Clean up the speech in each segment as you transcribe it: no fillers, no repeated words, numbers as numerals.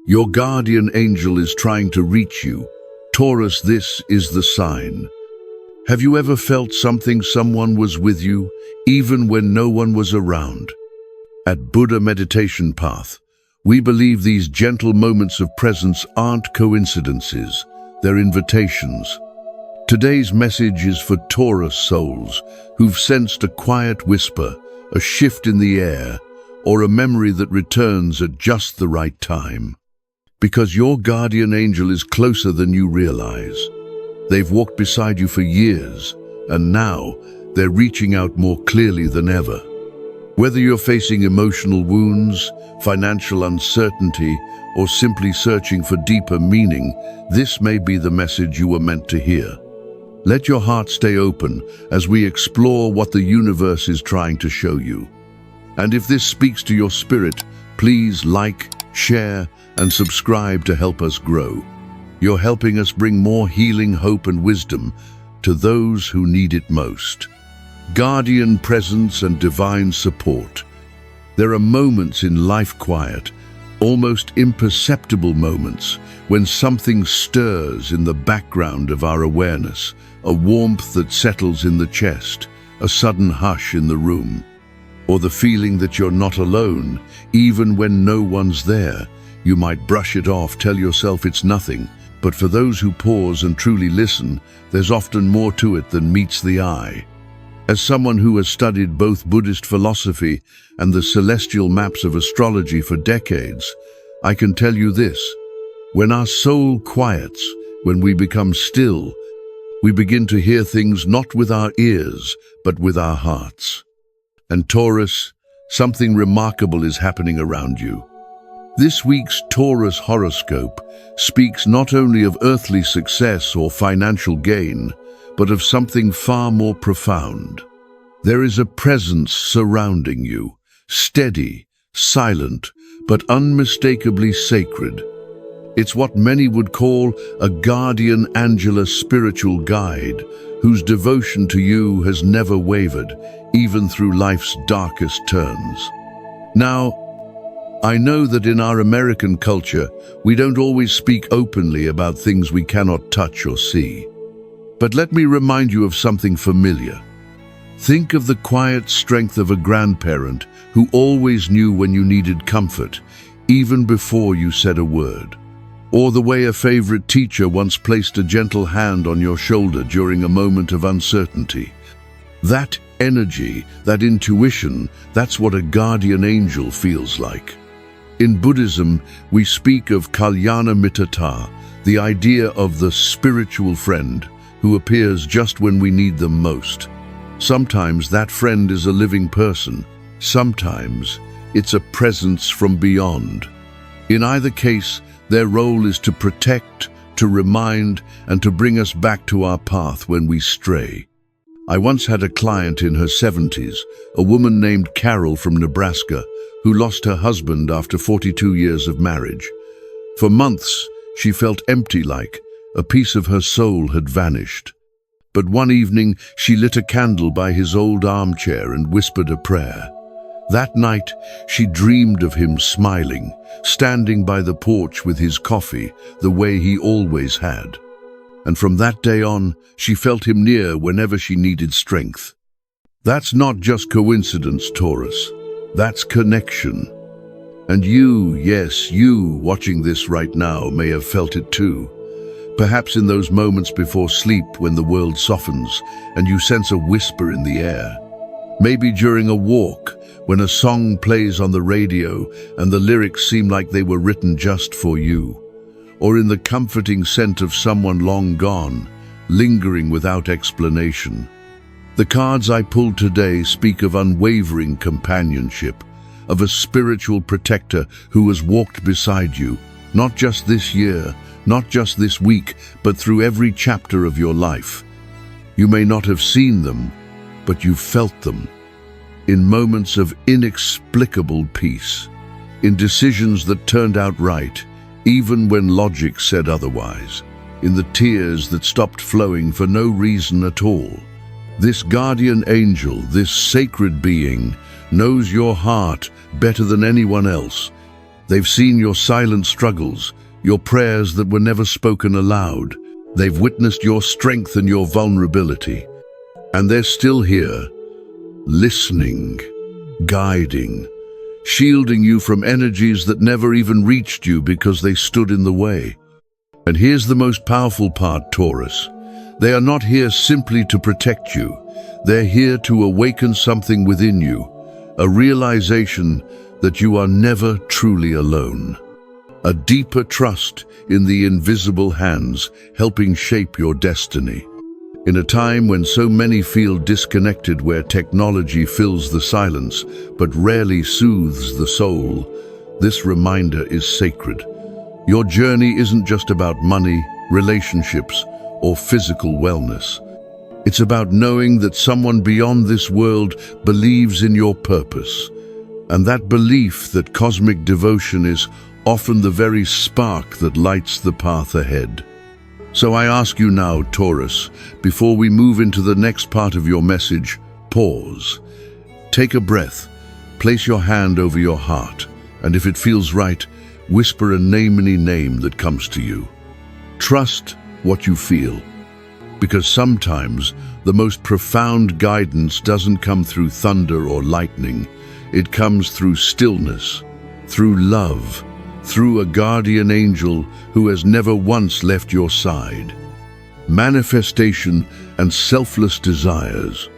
Your guardian angel is trying to reach you. Taurus, this is the sign. Have you ever felt someone was with you, even when no one was around? At Buddha Meditation Path, we believe these gentle moments of presence aren't coincidences, they're invitations. Today's message is for Taurus souls who've sensed a quiet whisper, a shift in the air, or a memory that returns at just the right time. Because your guardian angel is closer than you realize. They've walked beside you for years, and now they're reaching out more clearly than ever. Whether you're facing emotional wounds, financial uncertainty, or simply searching for deeper meaning, this may be the message you were meant to hear. Let your heart stay open as we explore what the universe is trying to show you. And if this speaks to your spirit, please like, share, and subscribe to help us grow. You're helping us bring more healing, hope, and wisdom to those who need it most. Guardian presence and divine support. There are moments in life quiet, almost imperceptible moments, when something stirs in the background of our awareness, a warmth that settles in the chest, a sudden hush in the room, or the feeling that you're not alone, even when no one's there. You might brush it off, tell yourself it's nothing, but for those who pause and truly listen, there's often more to it than meets the eye. As someone who has studied both Buddhist philosophy and the celestial maps of astrology for decades, I can tell you this: when our soul quiets, when we become still, we begin to hear things not with our ears, but with our hearts. And Taurus, something remarkable is happening around you. This week's Taurus horoscope speaks not only of earthly success or financial gain, but of something far more profound. There is a presence surrounding you, steady, silent, but unmistakably sacred. It's what many would call a guardian angel, a spiritual guide, whose devotion to you has never wavered, even through life's darkest turns. Now, I know that in our American culture, we don't always speak openly about things we cannot touch or see. But let me remind you of something familiar. Think of the quiet strength of a grandparent who always knew when you needed comfort, even before you said a word. Or the way a favorite teacher once placed a gentle hand on your shoulder during a moment of uncertainty. That energy, that intuition, that's what a guardian angel feels like. In Buddhism, we speak of Kalyana Mittata, the idea of the spiritual friend who appears just when we need them most. Sometimes that friend is a living person. Sometimes it's a presence from beyond. In either case, their role is to protect, to remind, and to bring us back to our path when we stray. I once had a client in her 70s, a woman named Carol from Nebraska, who lost her husband after 42 years of marriage. For months, she felt empty, like a piece of her soul had vanished. But one evening, she lit a candle by his old armchair and whispered a prayer. That night, she dreamed of him smiling, standing by the porch with his coffee, the way he always had. And from that day on, she felt him near whenever she needed strength. That's not just coincidence, Taurus. That's connection. And you, yes, you, watching this right now, may have felt it too. Perhaps in those moments before sleep when the world softens and you sense a whisper in the air. Maybe during a walk, when a song plays on the radio and the lyrics seem like they were written just for you. Or in the comforting scent of someone long gone, lingering without explanation. The cards I pulled today speak of unwavering companionship, of a spiritual protector who has walked beside you, not just this year, not just this week, but through every chapter of your life. You may not have seen them, but you've felt them. In moments of inexplicable peace, in decisions that turned out right, even when logic said otherwise, in the tears that stopped flowing for no reason at all. This guardian angel, this sacred being, knows your heart better than anyone else. They've seen your silent struggles, your prayers that were never spoken aloud. They've witnessed your strength and your vulnerability. And they're still here, listening, guiding, shielding you from energies that never even reached you because they stood in the way. And here's the most powerful part, Taurus. They are not here simply to protect you. They're here to awaken something within you, a realization that you are never truly alone. A deeper trust in the invisible hands helping shape your destiny. In a time when so many feel disconnected, where technology fills the silence but rarely soothes the soul, this reminder is sacred. Your journey isn't just about money, relationships, or physical wellness. It's about knowing that someone beyond this world believes in your purpose. And that belief, that cosmic devotion, is often the very spark that lights the path ahead. So I ask you now, Taurus, before we move into the next part of your message, pause. Take a breath, place your hand over your heart, and if it feels right, whisper any name that comes to you. Trust what you feel, because sometimes the most profound guidance doesn't come through thunder or lightning. It comes through stillness, through love, through a guardian angel who has never once left your side. Manifestation and selfless desires.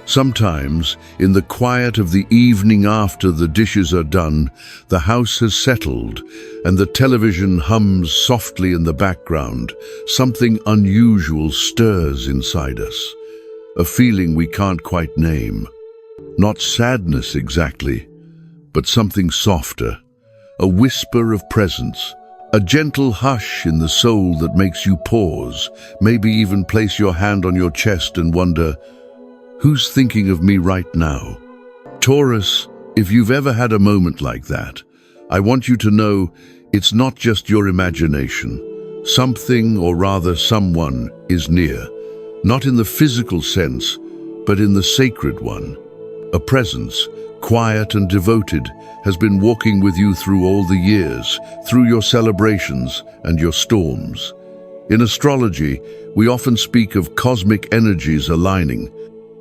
Sometimes, in the quiet of the evening after the dishes are done, the house has settled and the television hums softly in the background, something unusual stirs inside us, a feeling we can't quite name. Not sadness exactly, but something softer, a whisper of presence, a gentle hush in the soul that makes you pause, maybe even place your hand on your chest and wonder, who's thinking of me right now? Taurus, if you've ever had a moment like that, I want you to know it's not just your imagination. Something, or rather someone, is near, not in the physical sense, but in the sacred one. A presence, quiet and devoted, has been walking with you through all the years, through your celebrations and your storms. In astrology, we often speak of cosmic energies aligning,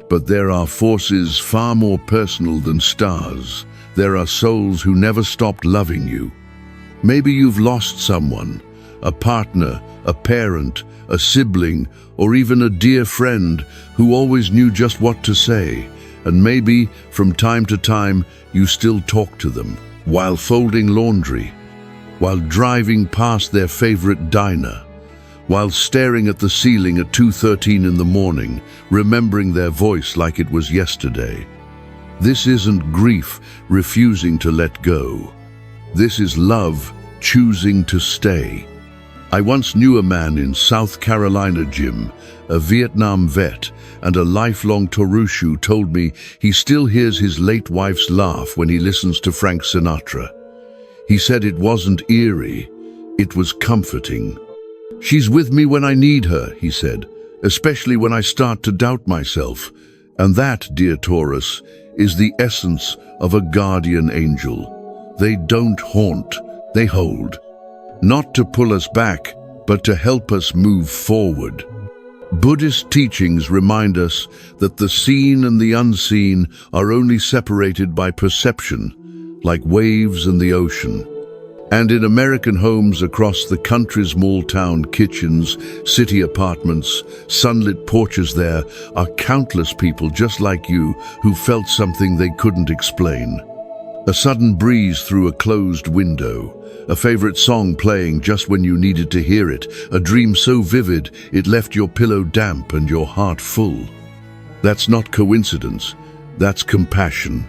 but there are forces far more personal than stars. There are souls who never stopped loving you. Maybe you've lost someone, a partner, a parent, a sibling, or even a dear friend who always knew just what to say. And maybe, from time to time, you still talk to them, while folding laundry, while driving past their favorite diner, while staring at the ceiling at 2:13 in the morning, remembering their voice like it was yesterday. This isn't grief refusing to let go. This is love choosing to stay. I once knew a man in South Carolina, Jim, a Vietnam vet and a lifelong Taurus, who told me he still hears his late wife's laugh when he listens to Frank Sinatra. He said it wasn't eerie, it was comforting. She's with me when I need her, he said, especially when I start to doubt myself. And that, dear Taurus, is the essence of a guardian angel. They don't haunt, they hold. Not to pull us back, but to help us move forward. Buddhist teachings remind us that the seen and the unseen are only separated by perception, like waves in the ocean. And in American homes across the country's small-town kitchens, city apartments, sunlit porches, there are countless people just like you who felt something they couldn't explain. A sudden breeze through a closed window, a favorite song playing just when you needed to hear it, a dream so vivid it left your pillow damp and your heart full. That's not coincidence, that's compassion.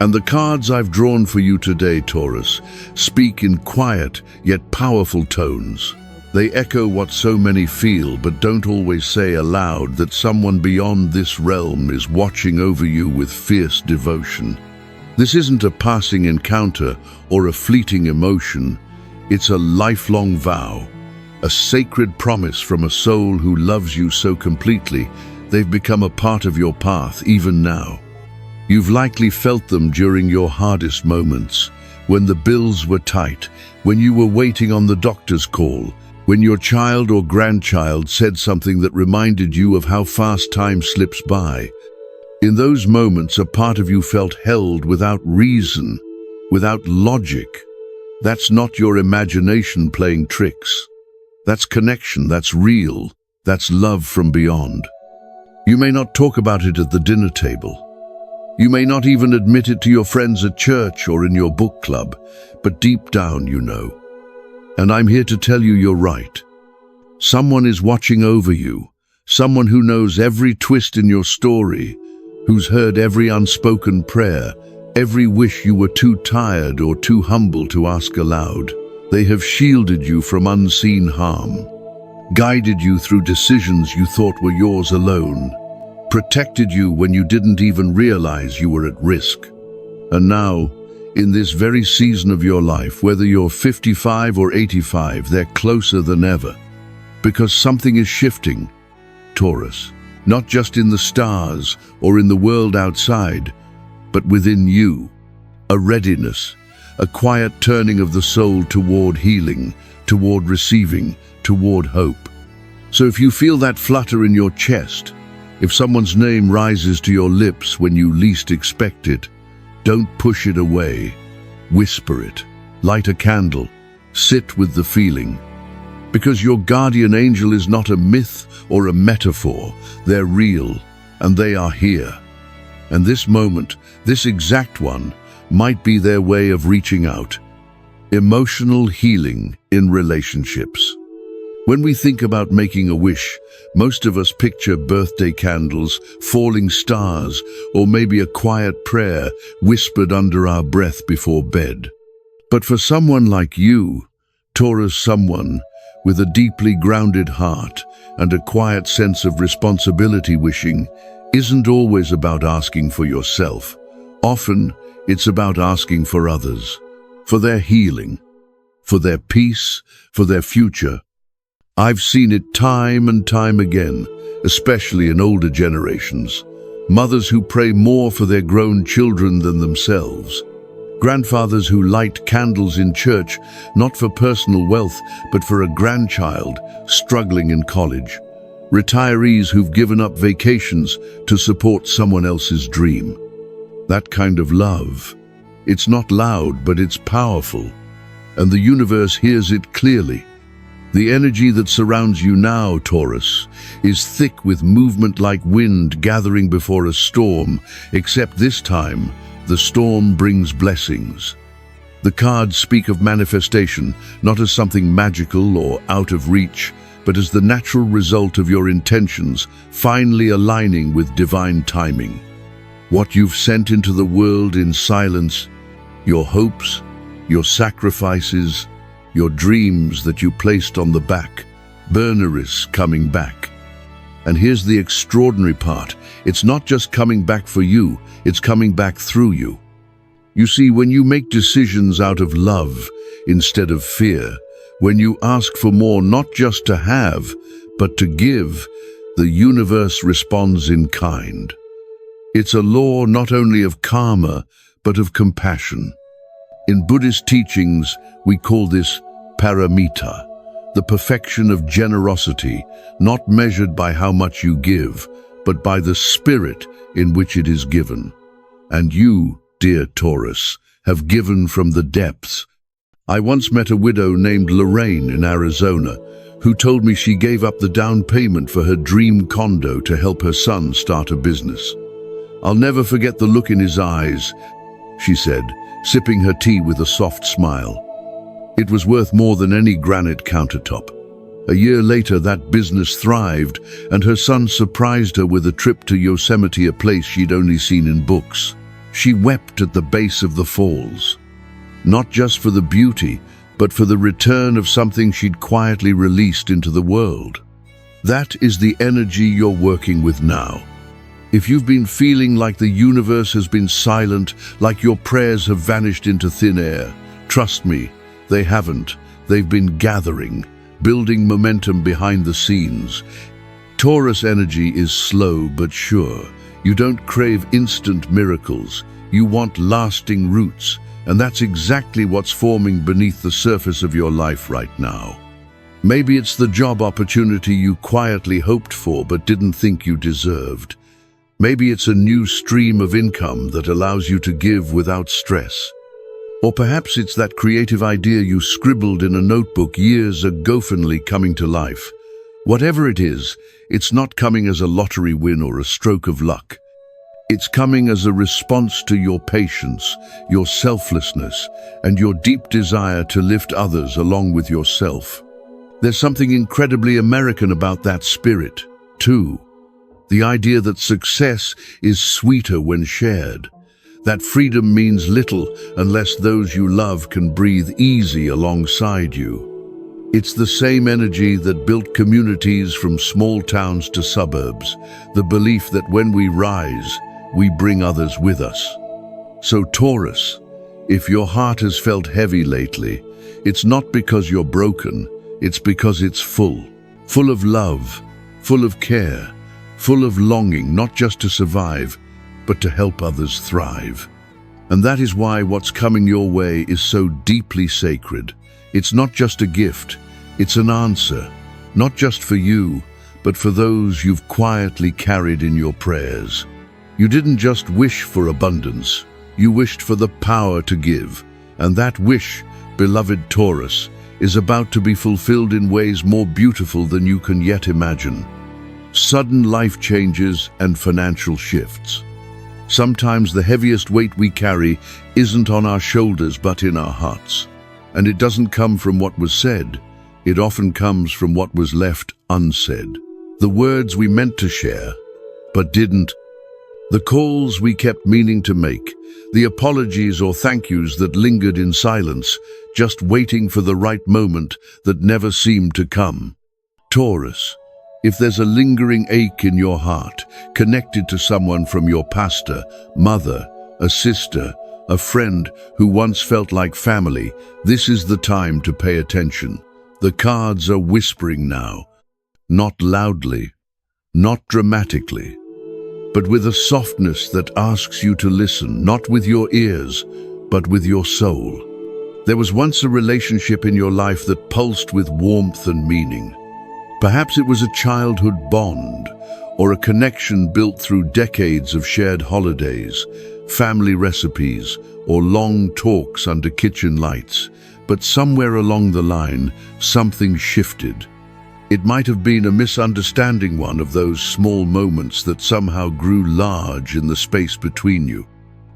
And the cards I've drawn for you today, Taurus, speak in quiet yet powerful tones. They echo what so many feel but don't always say aloud, that someone beyond this realm is watching over you with fierce devotion. This isn't a passing encounter or a fleeting emotion. It's a lifelong vow, a sacred promise from a soul who loves you so completely they've become a part of your path even now. You've likely felt them during your hardest moments, when the bills were tight, when you were waiting on the doctor's call, when your child or grandchild said something that reminded you of how fast time slips by. In those moments, a part of you felt held without reason, without logic. That's not your imagination playing tricks. That's connection, that's real, that's love from beyond. You may not talk about it at the dinner table. You may not even admit it to your friends at church or in your book club, but deep down you know. And I'm here to tell you you're right. Someone is watching over you, someone who knows every twist in your story, who's heard every unspoken prayer, every wish you were too tired or too humble to ask aloud. They have shielded you from unseen harm, guided you through decisions you thought were yours alone, protected you when you didn't even realize you were at risk. And now, in this very season of your life, whether you're 55 or 85, they're closer than ever. Because something is shifting, Taurus, not just in the stars or in the world outside, but within you. A readiness, a quiet turning of the soul toward healing, toward receiving, toward hope. So if you feel that flutter in your chest, if someone's name rises to your lips when you least expect it, don't push it away. Whisper it. Light a candle. Sit with the feeling. Because your guardian angel is not a myth or a metaphor. They're real, and they are here. And this moment, this exact one, might be their way of reaching out. Emotional healing in relationships. When we think about making a wish, most of us picture birthday candles, falling stars, or maybe a quiet prayer whispered under our breath before bed. But for someone like you, Taurus, someone with a deeply grounded heart and a quiet sense of responsibility, wishing isn't always about asking for yourself. Often, it's about asking for others, for their healing, for their peace, for their future. I've seen it time and time again, especially in older generations. Mothers who pray more for their grown children than themselves. Grandfathers who light candles in church, not for personal wealth, but for a grandchild struggling in college. Retirees who've given up vacations to support someone else's dream. That kind of love. It's not loud, but it's powerful. And the universe hears it clearly. The energy that surrounds you now, Taurus, is thick with movement like wind gathering before a storm, except this time, the storm brings blessings. The cards speak of manifestation, not as something magical or out of reach, but as the natural result of your intentions finally aligning with divine timing. What you've sent into the world in silence, your hopes, your sacrifices, your dreams that you placed on the back burner is coming back. And here's the extraordinary part. It's not just coming back for you, it's coming back through you. You see, when you make decisions out of love instead of fear, when you ask for more not just to have, but to give, the universe responds in kind. It's a law not only of karma, but of compassion. In Buddhist teachings, we call this paramita, the perfection of generosity, not measured by how much you give, but by the spirit in which it is given. And you, dear Taurus, have given from the depths. I once met a widow named Lorraine in Arizona, who told me she gave up the down payment for her dream condo to help her son start a business. I'll never forget the look in his eyes, she said, sipping her tea with a soft smile. It was worth more than any granite countertop. A year later, that business thrived, and her son surprised her with a trip to Yosemite, a place she'd only seen in books. She wept at the base of the falls, not just for the beauty, but for the return of something she'd quietly released into the world. That is the energy you're working with now. If you've been feeling like the universe has been silent, like your prayers have vanished into thin air, trust me, they haven't. They've been gathering, building momentum behind the scenes. Taurus energy is slow but sure. You don't crave instant miracles. You want lasting roots, And that's exactly what's forming beneath the surface of your life right now. Maybe it's the job opportunity you quietly hoped for but didn't think you deserved. Maybe it's a new stream of income that allows you to give without stress. Or perhaps it's that creative idea you scribbled in a notebook years ago finally coming to life. Whatever it is, it's not coming as a lottery win or a stroke of luck. It's coming as a response to your patience, your selflessness, and your deep desire to lift others along with yourself. There's something incredibly American about that spirit, too. The idea that success is sweeter when shared. That freedom means little unless those you love can breathe easy alongside you. It's the same energy that built communities from small towns to suburbs, the belief that when we rise, we bring others with us. So Taurus, if your heart has felt heavy lately, it's not because you're broken, it's because it's full of love, full of care, full of longing not just to survive, but to help others thrive. And that is why what's coming your way is so deeply sacred. It's not just a gift, it's an answer, not just for you, but for those you've quietly carried in your prayers. You didn't just wish for abundance, you wished for the power to give. And that wish, beloved Taurus, is about to be fulfilled in ways more beautiful than you can yet imagine. Sudden life changes and financial shifts. Sometimes the heaviest weight we carry isn't on our shoulders but in our hearts. And it doesn't come from what was said, it often comes from what was left unsaid. The words we meant to share, but didn't. The calls we kept meaning to make, the apologies or thank yous that lingered in silence, just waiting for the right moment that never seemed to come. Taurus, if there's a lingering ache in your heart, connected to someone from your pastor, mother, a sister, a friend who once felt like family, this is the time to pay attention. The cards are whispering now, not loudly, not dramatically, but with a softness that asks you to listen, not with your ears, but with your soul. There was once a relationship in your life that pulsed with warmth and meaning. Perhaps it was a childhood bond, or a connection built through decades of shared holidays, family recipes, or long talks under kitchen lights. But somewhere along the line, something shifted. It might have been a misunderstanding, one of those small moments that somehow grew large in the space between you.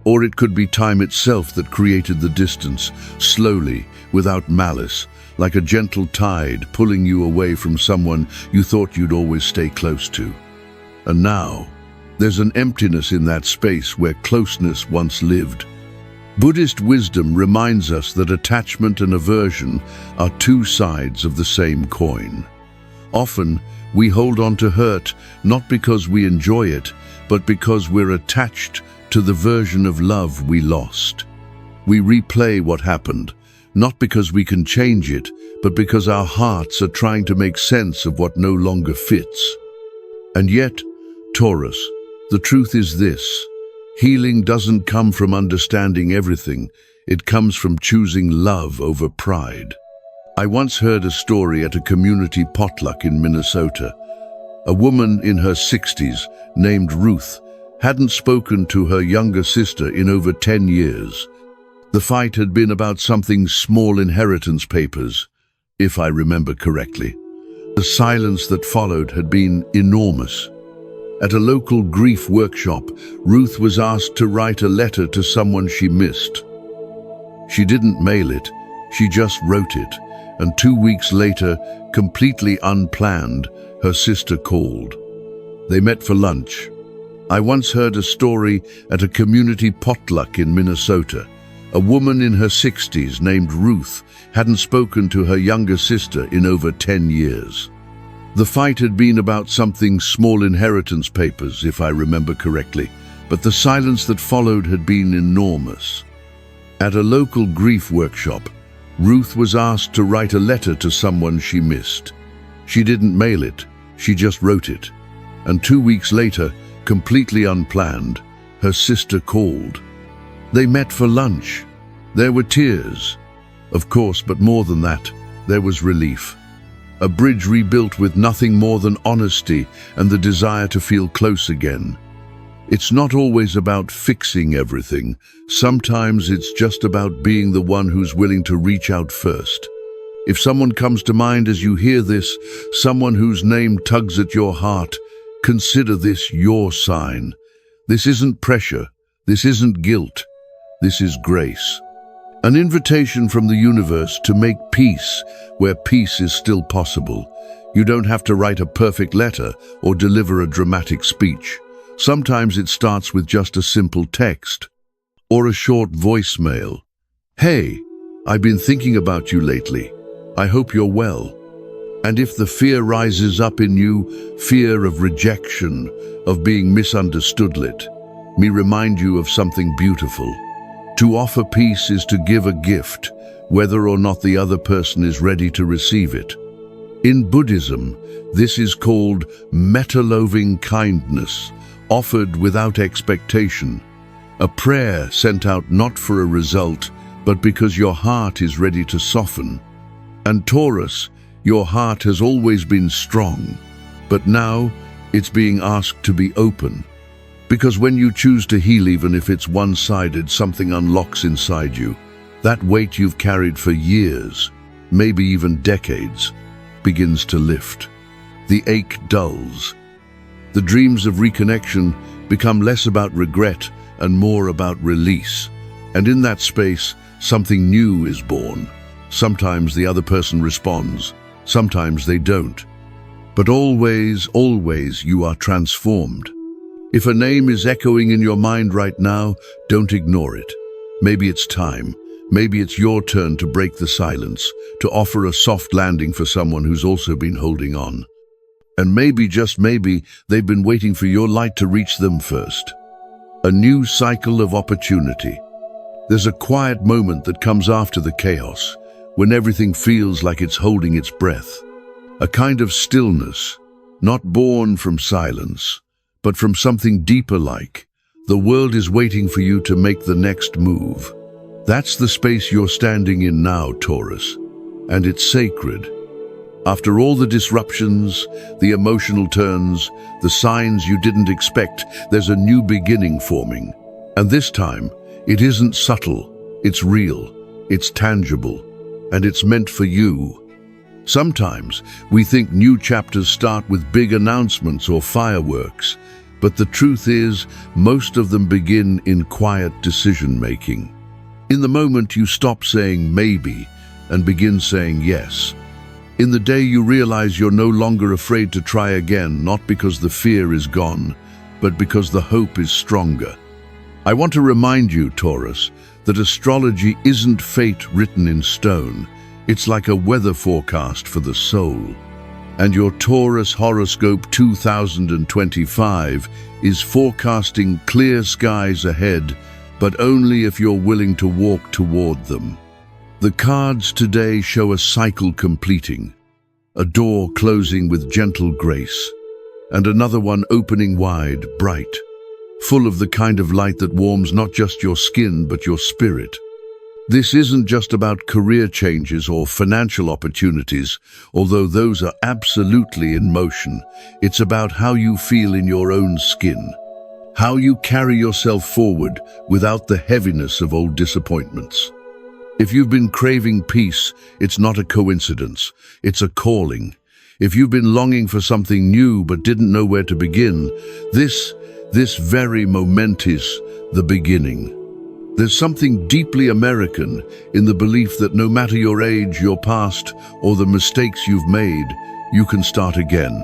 Or it could be time itself that created the distance, slowly, without malice, like a gentle tide pulling you away from someone you thought you'd always stay close to. And now, there's an emptiness in that space where closeness once lived. Buddhist wisdom reminds us that attachment and aversion are two sides of the same coin. Often, we hold on to hurt not because we enjoy it, but because we're attached to the version of love we lost. We replay what happened, not because we can change it, but because our hearts are trying to make sense of what no longer fits. And yet, Taurus, the truth is this: healing doesn't come from understanding everything, it comes from choosing love over pride. I once heard a story at a community potluck in Minnesota. A woman in her 60s, named Ruth, hadn't spoken to her younger sister in over 10 years. The fight had been about something small, inheritance papers, if I remember correctly. The silence that followed had been enormous. At a local grief workshop, Ruth was asked to write a letter to someone she missed. She didn't mail it, she just wrote it, and 2 weeks later, completely unplanned, her sister called. They met for lunch. I once heard a story at a community potluck in Minnesota. A woman in her 60s named Ruth hadn't spoken to her younger sister in over 10 years. The fight had been about something small, inheritance papers, if I remember correctly, but the silence that followed had been enormous. At a local grief workshop, Ruth was asked to write a letter to someone she missed. She didn't mail it, she just wrote it. And 2 weeks later, completely unplanned, her sister called. They met for lunch. There were tears, of course, but more than that, there was relief. A bridge rebuilt with nothing more than honesty and the desire to feel close again. It's not always about fixing everything. Sometimes it's just about being the one who's willing to reach out first. If someone comes to mind as you hear this, someone whose name tugs at your heart, consider this your sign. This isn't pressure. This isn't guilt. This is grace. An invitation from the universe to make peace where peace is still possible. You don't have to write a perfect letter or deliver a dramatic speech. Sometimes it starts with just a simple text or a short voicemail. Hey, I've been thinking about you lately. I hope you're well. And if the fear rises up in you, fear of rejection, of being misunderstood, let me remind you of something beautiful. To offer peace is to give a gift, whether or not the other person is ready to receive it. In Buddhism, this is called metta-loving kindness, offered without expectation. A prayer sent out not for a result, but because your heart is ready to soften. And Taurus, your heart has always been strong, but now it's being asked to be open. Because when you choose to heal, even if it's one-sided, something unlocks inside you. That weight you've carried for years, maybe even decades, begins to lift. The ache dulls. The dreams of reconnection become less about regret and more about release. And in that space, something new is born. Sometimes the other person responds, sometimes they don't. But always, always you are transformed. If a name is echoing in your mind right now, don't ignore it. Maybe it's time. Maybe it's your turn to break the silence, to offer a soft landing for someone who's also been holding on. And maybe, just maybe, they've been waiting for your light to reach them first. A new cycle of opportunity. There's a quiet moment that comes after the chaos, when everything feels like it's holding its breath. A kind of stillness, not born from silence, but from something deeper, like the world is waiting for you to make the next move. That's the space you're standing in now, Taurus, and it's sacred. After all the disruptions, the emotional turns, the signs you didn't expect, there's a new beginning forming. And this time, it isn't subtle, it's real, it's tangible, and it's meant for you. Sometimes we think new chapters start with big announcements or fireworks, but the truth is, most of them begin in quiet decision-making. In the moment you stop saying maybe and begin saying yes. In the day you realize you're no longer afraid to try again, not because the fear is gone, but because the hope is stronger. I want to remind you, Taurus, that astrology isn't fate written in stone. It's like a weather forecast for the soul. And your Taurus horoscope 2025 is forecasting clear skies ahead, but only if you're willing to walk toward them. The cards today show a cycle completing, a door closing with gentle grace, and another one opening wide, bright, full of the kind of light that warms not just your skin, but your spirit. This isn't just about career changes or financial opportunities, although those are absolutely in motion. It's about how you feel in your own skin, how you carry yourself forward without the heaviness of old disappointments. If you've been craving peace, it's not a coincidence, it's a calling. If you've been longing for something new but didn't know where to begin, this very moment is the beginning. There's something deeply American in the belief that no matter your age, your past, or the mistakes you've made, you can start again.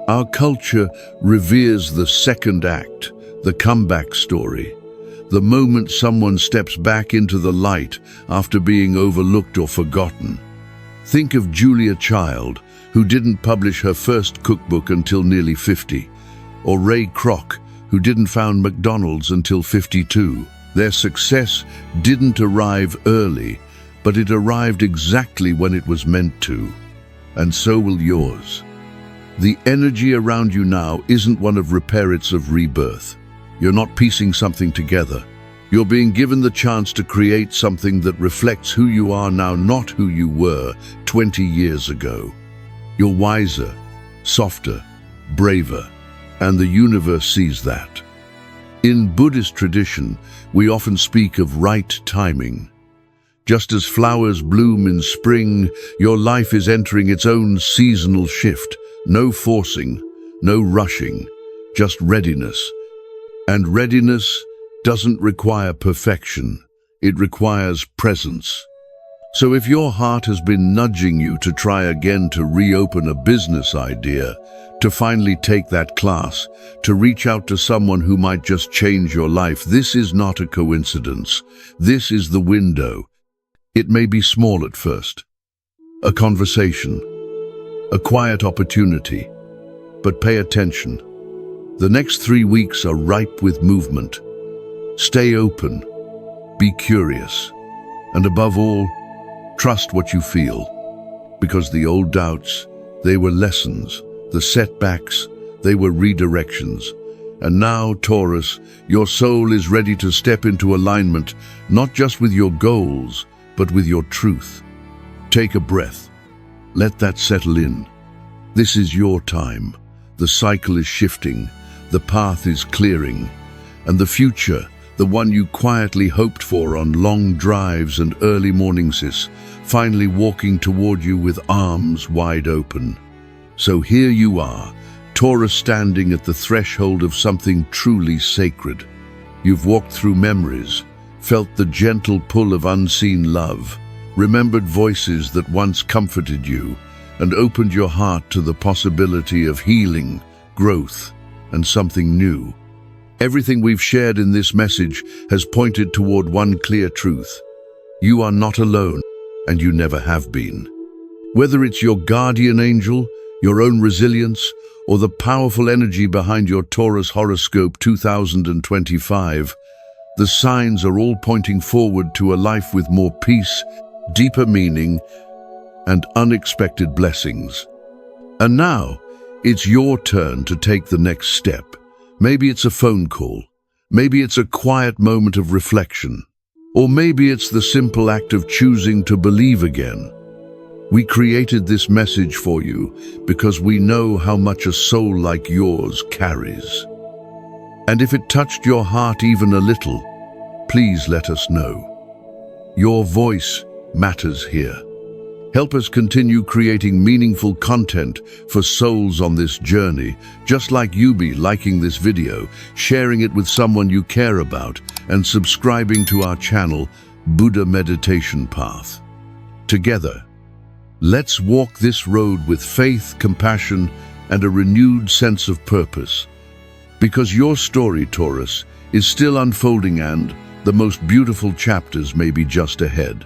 Our culture reveres the second act, the comeback story, the moment someone steps back into the light after being overlooked or forgotten. Think of Julia Child, who didn't publish her first cookbook until nearly 50, or Ray Kroc, who didn't found McDonald's until 52. Their success didn't arrive early, but it arrived exactly when it was meant to. And so will yours. The energy around you now isn't one of repair, it's of rebirth. You're not piecing something together. You're being given the chance to create something that reflects who you are now, not who you were 20 years ago. You're wiser, softer, braver, and the universe sees that. In Buddhist tradition, we often speak of right timing. Just as flowers bloom in spring, your life is entering its own seasonal shift. No forcing, no rushing, just readiness. And readiness doesn't require perfection, it requires presence. So if your heart has been nudging you to try again, to reopen a business idea, to finally take that class, to reach out to someone who might just change your life, this is not a coincidence. This is the window. It may be small at first. A conversation, a quiet opportunity, but pay attention. The next 3 weeks are ripe with movement. Stay open, be curious, and above all, trust what you feel. Because the old doubts, they were lessons. The setbacks, they were redirections. And now, Taurus, your soul is ready to step into alignment, not just with your goals, but with your truth. Take a breath. Let that settle in. This is your time. The cycle is shifting, the path is clearing, and the future, the one you quietly hoped for on long drives and early mornings, is finally walking toward you with arms wide open. So here you are, Taurus, standing at the threshold of something truly sacred. You've walked through memories, felt the gentle pull of unseen love, remembered voices that once comforted you, and opened your heart to the possibility of healing, growth, and something new. Everything we've shared in this message has pointed toward one clear truth. You are not alone, and you never have been. Whether it's your guardian angel, your own resilience, or the powerful energy behind your Taurus horoscope 2025, the signs are all pointing forward to a life with more peace, deeper meaning, and unexpected blessings. And now, it's your turn to take the next step. Maybe it's a phone call, maybe it's a quiet moment of reflection, or maybe it's the simple act of choosing to believe again. We created this message for you because we know how much a soul like yours carries. And if it touched your heart even a little, please let us know. Your voice matters here. Help us continue creating meaningful content for souls on this journey, just like you be liking this video, sharing it with someone you care about, and subscribing to our channel, Buddha Meditation Path. Together, let's walk this road with faith, compassion, and a renewed sense of purpose. Because your story, Taurus, is still unfolding, and the most beautiful chapters may be just ahead.